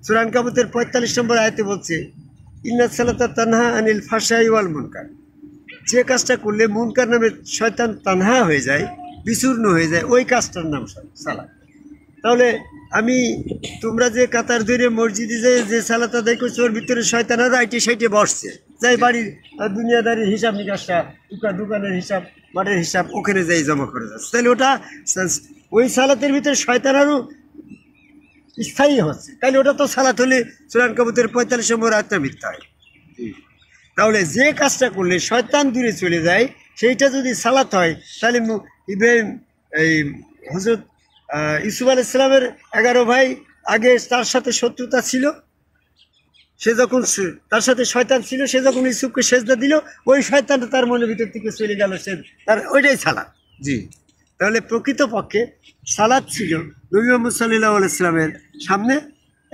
সূরা আনকাবুতের ৪৫ নম্বর আয়াতে বলছে ইন্নাস সালাতা তানহা আনিল ফাহশাই ওয়াল মুনকার, যে কাজটা করলে মুনকার নামে শয়তান তানহা হয়ে যায়, বিচূর্ণ হয়ে যায়, ওই কাজটার নাম সালাত। তাহলে আমি তোমরা যে কাতার ধরে মসজিদে যে সালাত আদায় করছো ওর ভিতরে শয়তান আর আইটে সাইটে বসছে, যাই বাড়ির দুনিয়াদারির হিসাব নিকাশটা, দোকানের হিসাব, মাঠের হিসাব ওখানে যাই জমা করে যাচ্ছে, তাহলে ওটা ওই সালাতের ভিতরে শয়তান আরও স্থায়ী হচ্ছে, তাহলে ওটা তো সালাত হলে সূরা আনকাবুতের ৪৫ নম্বর আয়াতটা মিথ্যা হয়। তাহলে যে কাজটা করলে শয়তান দূরে চলে যায় সেইটা যদি সালাত হয়, তাহলে ইব্রাহিম এই হযরত ইউসুফ আলাইহিস সালামের 11 ভাই আগে তার সাথে শত্রুতা ছিল, সে যখন তার সাথে শয়তান ছিল, সে যখন ইউসুফকে সেজদা দিল, ওই শয়তানটা তার মনের ভিতর থেকে চলে গেল, সে তার ওইটাই সালাত। জি, তাহলে প্রকৃতপক্ষে সালাত ছিল নবী মুহাম্মদ সাল্লাল্লাহু আলাইহি ওয়াসাল্লামের সামনে